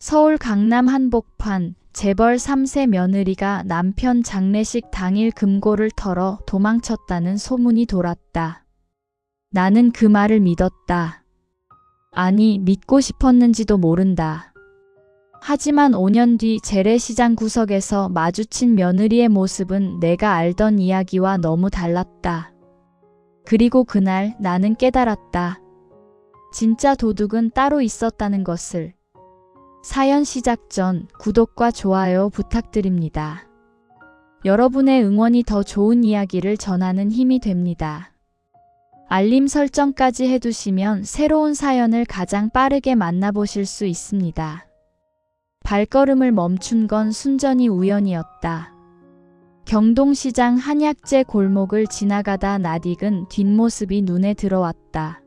서울 강남 한복판 재벌 3세 며느리가 남편 장례식 당일 금고를 털어 도망쳤다는 소문이 돌았다. 나는 그 말을 믿었다. 아니, 믿고 싶었는지도 모른다. 하지만 5년 뒤 재래시장 구석에서 마주친 며느리의 모습은 내가 알던 이야기와 너무 달랐다. 그리고 그날 나는 깨달았다. 진짜 도둑은 따로 있었다는 것을. 사연 시작 전 구독과 좋아요 부탁드립니다. 여러분의 응원이 더 좋은 이야기를 전하는 힘이 됩니다. 알림 설정까지 해두시면 새로운 사연을 가장 빠르게 만나보실 수 있습니다. 발걸음을 멈춘 건 순전히 우연이었다. 경동시장 한약재 골목을 지나가다 낯익은 뒷모습이 눈에 들어왔다.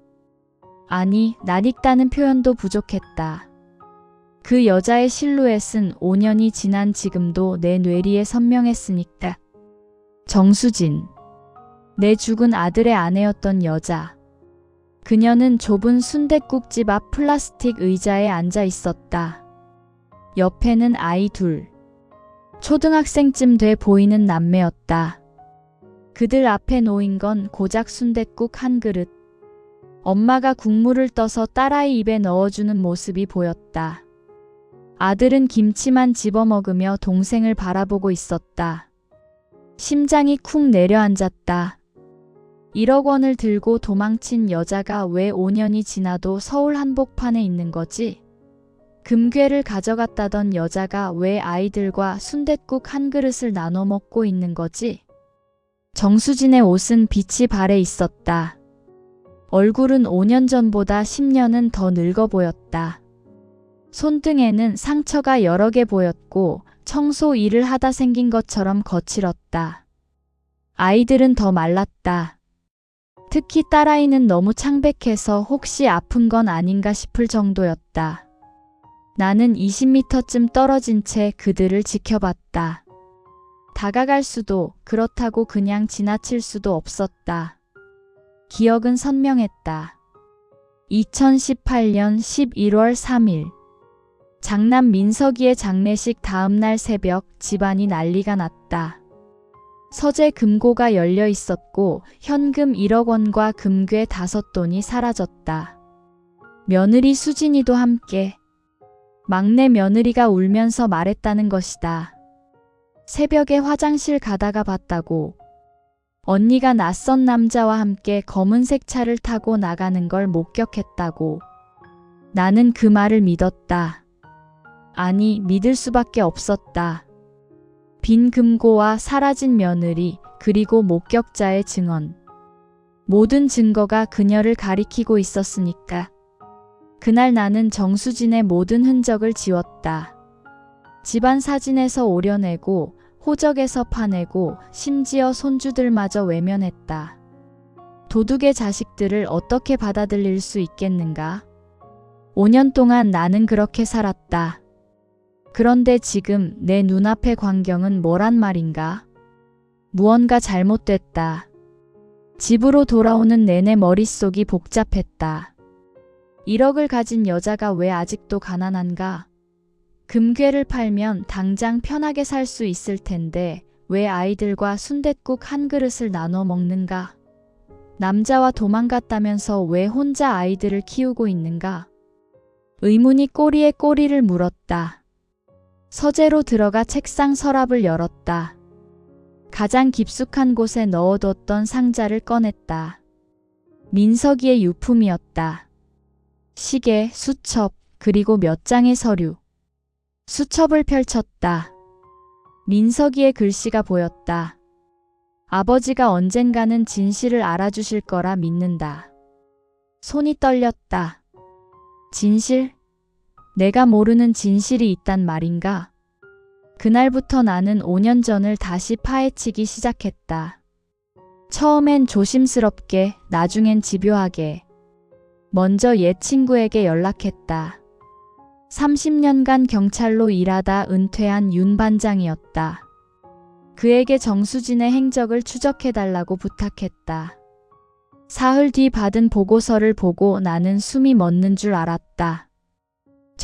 아니, 낯익다는 표현도 부족했다. 그 여자의 실루엣은 5년이 지난 지금도 내 뇌리에 선명했으니까. 정수진. 내 죽은 아들의 아내였던 여자. 그녀는 좁은 순댓국집 앞 플라스틱 의자에 앉아 있었다. 옆에는 아이 둘. 초등학생쯤 돼 보이는 남매였다. 그들 앞에 놓인 건 고작 순댓국 한 그릇. 엄마가 국물을 떠서 딸아이 입에 넣어주는 모습이 보였다. 아들은 김치만 집어먹으며 동생을 바라보고 있었다. 심장이 쿵 내려앉았다. 1억 원을 들고 도망친 여자가 왜 5년이 지나도 서울 한복판에 있는 거지? 금괴를 가져갔다던 여자가 왜 아이들과 순댓국 한 그릇을 나눠 먹고 있는 거지? 정수진의 옷은 빛이 발해 있었다. 얼굴은 5년 전보다 10년은 더 늙어 보였다. 손등에는 상처가 여러 개 보였고 청소 일을 하다 생긴 것처럼 거칠었다. 아이들은 더 말랐다. 특히 딸아이는 너무 창백해서 혹시 아픈 건 아닌가 싶을 정도였다. 나는 20m쯤 떨어진 채 그들을 지켜봤다. 다가갈 수도, 그렇다고 그냥 지나칠 수도 없었다. 기억은 선명했다. 2018년 11월 3일. 장남 민석이의 장례식 다음날 새벽 집안이 난리가 났다. 서재 금고가 열려 있었고 현금 1억 원과 금괴 5돈이 사라졌다. 며느리 수진이도 함께. 막내 며느리가 울면서 말했다는 것이다. 새벽에 화장실 가다가 봤다고. 언니가 낯선 남자와 함께 검은색 차를 타고 나가는 걸 목격했다고. 나는 그 말을 믿었다. 아니, 믿을 수밖에 없었다. 빈 금고와 사라진 며느리, 그리고 목격자의 증언. 모든 증거가 그녀를 가리키고 있었으니까. 그날 나는 정수진의 모든 흔적을 지웠다. 집안 사진에서 오려내고, 호적에서 파내고, 심지어 손주들마저 외면했다. 도둑의 자식들을 어떻게 받아들일 수 있겠는가? 5년 동안 나는 그렇게 살았다. 그런데 지금 내 눈앞의 광경은 뭐란 말인가? 무언가 잘못됐다. 집으로 돌아오는 내내 머릿속이 복잡했다. 1억을 가진 여자가 왜 아직도 가난한가? 금괴를 팔면 당장 편하게 살 수 있을 텐데 왜 아이들과 순댓국 한 그릇을 나눠 먹는가? 남자와 도망갔다면서 왜 혼자 아이들을 키우고 있는가? 의문이 꼬리에 꼬리를 물었다. 서재로 들어가 책상 서랍을 열었다. 가장 깊숙한 곳에 넣어뒀던 상자를 꺼냈다. 민석이의 유품이었다. 시계, 수첩, 그리고 몇 장의 서류. 수첩을 펼쳤다. 민석이의 글씨가 보였다. 아버지가 언젠가는 진실을 알아주실 거라 믿는다. 손이 떨렸다. 진실? 내가 모르는 진실이 있단 말인가? 그날부터 나는 5년 전을 다시 파헤치기 시작했다. 처음엔 조심스럽게, 나중엔 집요하게. 먼저 옛 친구에게 연락했다. 30년간 경찰로 일하다 은퇴한 윤 반장이었다. 그에게 정수진의 행적을 추적해달라고 부탁했다. 사흘 뒤 받은 보고서를 보고 나는 숨이 멎는 줄 알았다.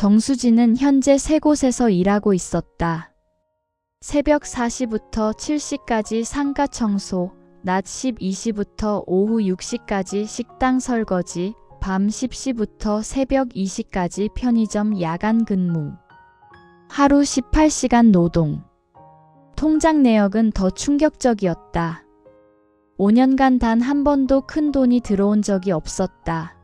정수진은 현재 3곳에서 일하고 있었다. 새벽 4시부터 7시까지 상가 청소, 낮 12시부터 오후 6시까지 식당 설거지, 밤 10시부터 새벽 2시까지 편의점 야간 근무. 하루 18시간 노동. 통장 내역은 더 충격적이었다. 5년간 단 한 번도 큰 돈이 들어온 적이 없었다.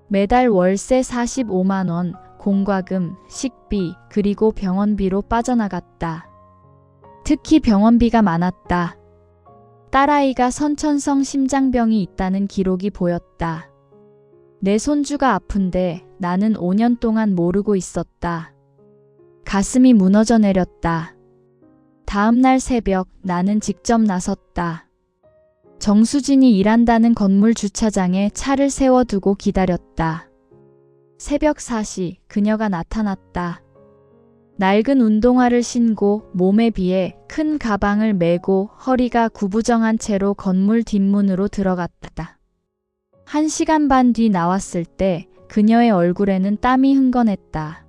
매달 월세 45만 원, 공과금, 식비, 그리고 병원비로 빠져나갔다. 특히 병원비가 많았다. 딸아이가 선천성 심장병이 있다는 기록이 보였다. 내 손주가 아픈데 나는 5년 동안 모르고 있었다. 가슴이 무너져 내렸다. 다음 날 새벽 나는 직접 나섰다. 정수진이 일한다는 건물 주차장에 차를 세워두고 기다렸다. 새벽 4시 그녀가 나타났다. 낡은 운동화를 신고 몸에 비해 큰 가방을 메고 허리가 구부정한 채로 건물 뒷문으로 들어갔다. 1시간 반 뒤 나왔을 때 그녀의 얼굴에는 땀이 흥건했다.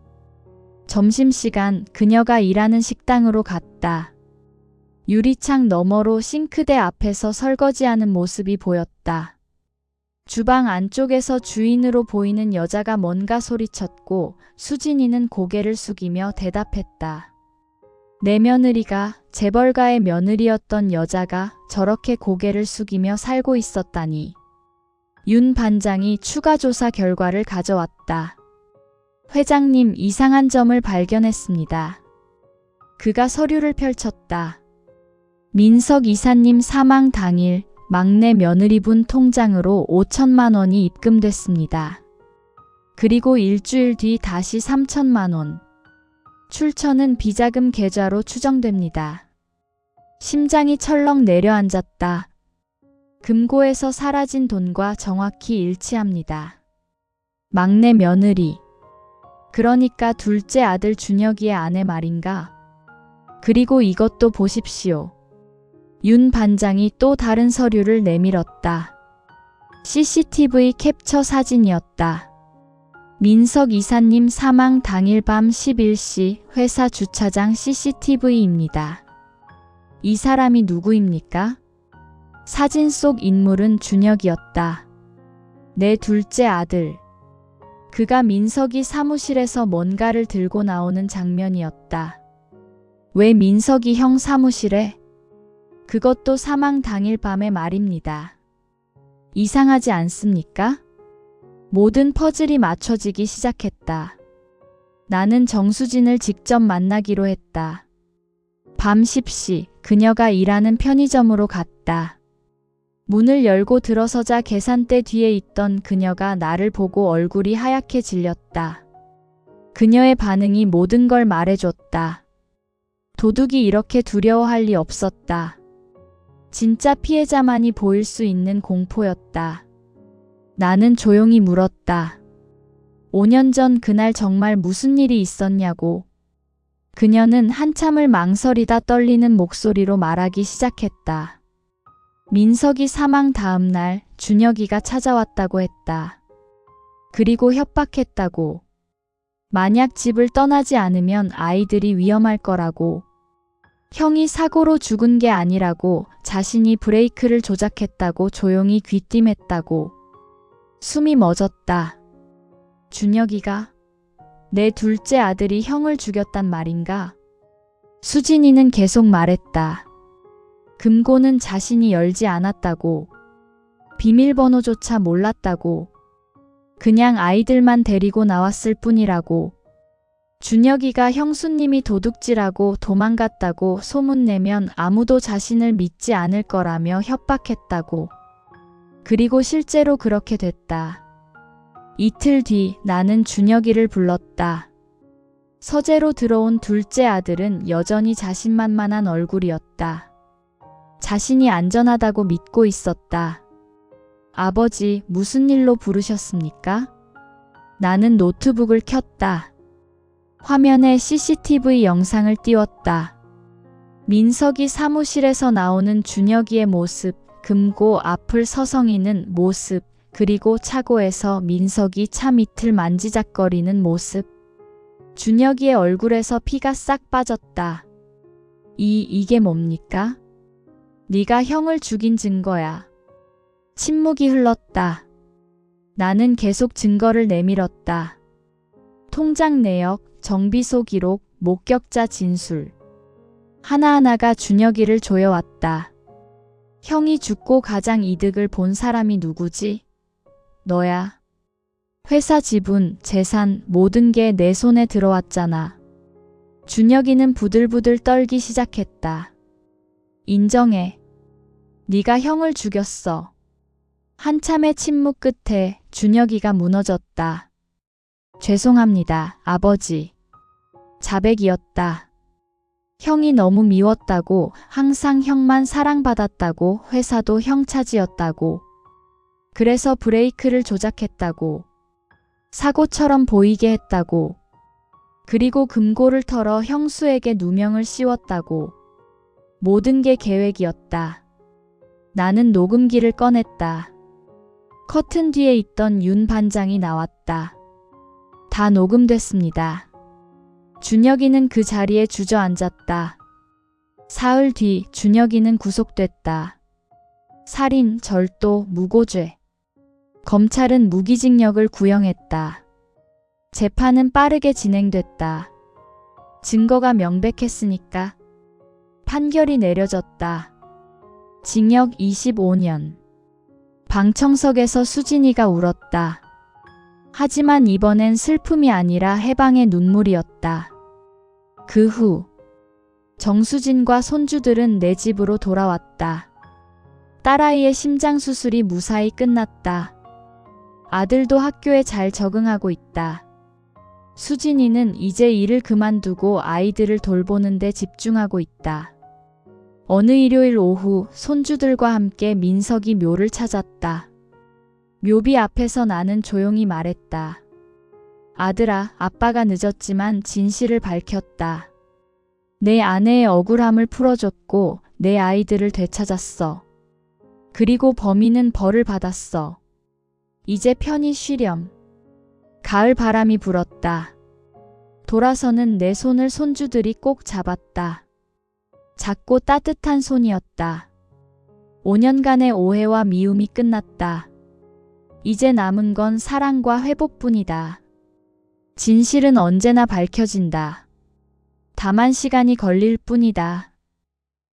점심시간 그녀가 일하는 식당으로 갔다. 유리창 너머로 싱크대 앞에서 설거지하는 모습이 보였다. 주방 안쪽에서 주인으로 보이는 여자가 뭔가 소리쳤고 수진이는 고개를 숙이며 대답했다. 내 며느리가 재벌가의 며느리였던 여자가 저렇게 고개를 숙이며 살고 있었다니. 윤 반장이 추가 조사 결과를 가져왔다. 회장님, 이상한 점을 발견했습니다. 그가 서류를 펼쳤다. 민석 이사님 사망 당일 막내 며느리분 통장으로 5천만 원이 입금됐습니다. 그리고 일주일 뒤 다시 3천만 원. 출처는 비자금 계좌로 추정됩니다. 심장이 철렁 내려앉았다. 금고에서 사라진 돈과 정확히 일치합니다. 막내 며느리. 그러니까 둘째 아들 준혁이의 아내 말인가? 그리고 이것도 보십시오. 윤 반장이 또 다른 서류를 내밀었다. CCTV 캡처 사진이었다. 민석 이사님 사망 당일 밤 11시 회사 주차장 CCTV입니다. 이 사람이 누구입니까? 사진 속 인물은 준혁이었다. 내 둘째 아들. 그가 민석이 사무실에서 뭔가를 들고 나오는 장면이었다. 왜 민석이 형 사무실에? 그것도 사망 당일 밤의 말입니다. 이상하지 않습니까? 모든 퍼즐이 맞춰지기 시작했다. 나는 정수진을 직접 만나기로 했다. 밤 10시 그녀가 일하는 편의점으로 갔다. 문을 열고 들어서자 계산대 뒤에 있던 그녀가 나를 보고 얼굴이 하얗게 질렸다. 그녀의 반응이 모든 걸 말해줬다. 도둑이 이렇게 두려워할 리 없었다. 진짜 피해자만이 보일 수 있는 공포였다. 나는 조용히 물었다. 5년 전 그날 정말 무슨 일이 있었냐고. 그녀는 한참을 망설이다 떨리는 목소리로 말하기 시작했다. 민석이 사망 다음 날 준혁이가 찾아왔다고 했다. 그리고 협박했다고. 만약 집을 떠나지 않으면 아이들이 위험할 거라고. 형이 사고로 죽은 게 아니라고, 자신이 브레이크를 조작했다고 조용히 귀띔했다고. 숨이 멎었다. 준혁이가? 내 둘째 아들이 형을 죽였단 말인가? 수진이는 계속 말했다. 금고는 자신이 열지 않았다고. 비밀번호조차 몰랐다고. 그냥 아이들만 데리고 나왔을 뿐이라고. 준혁이가 형수님이 도둑질하고 도망갔다고 소문내면 아무도 자신을 믿지 않을 거라며 협박했다고. 그리고 실제로 그렇게 됐다. 이틀 뒤 나는 준혁이를 불렀다. 서재로 들어온 둘째 아들은 여전히 자신만만한 얼굴이었다. 자신이 안전하다고 믿고 있었다. 아버지, 무슨 일로 부르셨습니까? 나는 노트북을 켰다. 화면에 CCTV 영상을 띄웠다. 민석이 사무실에서 나오는 준혁이의 모습, 금고 앞을 서성이는 모습, 그리고 차고에서 민석이 차 밑을 만지작거리는 모습. 준혁이의 얼굴에서 피가 싹 빠졌다. 이게 뭡니까? 네가 형을 죽인 증거야. 침묵이 흘렀다. 나는 계속 증거를 내밀었다. 통장 내역, 정비소 기록, 목격자 진술. 하나하나가 준혁이를 조여왔다. 형이 죽고 가장 이득을 본 사람이 누구지? 너야. 회사 지분, 재산, 모든 게 내 손에 들어왔잖아. 준혁이는 부들부들 떨기 시작했다. 인정해. 네가 형을 죽였어. 한참의 침묵 끝에 준혁이가 무너졌다. 죄송합니다, 아버지. 자백이었다. 형이 너무 미웠다고, 항상 형만 사랑받았다고, 회사도 형 차지였다고. 그래서 브레이크를 조작했다고. 사고처럼 보이게 했다고. 그리고 금고를 털어 형수에게 누명을 씌웠다고. 모든 게 계획이었다. 나는 녹음기를 꺼냈다. 커튼 뒤에 있던 윤 반장이 나왔다. 다 녹음됐습니다. 준혁이는 그 자리에 주저앉았다. 사흘 뒤 준혁이는 구속됐다. 살인, 절도, 무고죄. 검찰은 무기징역을 구형했다. 재판은 빠르게 진행됐다. 증거가 명백했으니까. 판결이 내려졌다. 징역 25년. 방청석에서 수진이가 울었다. 하지만 이번엔 슬픔이 아니라 해방의 눈물이었다. 그 후 정수진과 손주들은 내 집으로 돌아왔다. 딸아이의 심장 수술이 무사히 끝났다. 아들도 학교에 잘 적응하고 있다. 수진이는 이제 일을 그만두고 아이들을 돌보는 데 집중하고 있다. 어느 일요일 오후 손주들과 함께 민석이 묘를 찾았다. 묘비 앞에서 나는 조용히 말했다. 아들아, 아빠가 늦었지만 진실을 밝혔다. 내 아내의 억울함을 풀어줬고 내 아이들을 되찾았어. 그리고 범인은 벌을 받았어. 이제 편히 쉬렴. 가을 바람이 불었다. 돌아서는 내 손을 손주들이 꼭 잡았다. 작고 따뜻한 손이었다. 5년간의 오해와 미움이 끝났다. 이제 남은 건 사랑과 회복뿐이다. 진실은 언제나 밝혀진다. 다만 시간이 걸릴 뿐이다.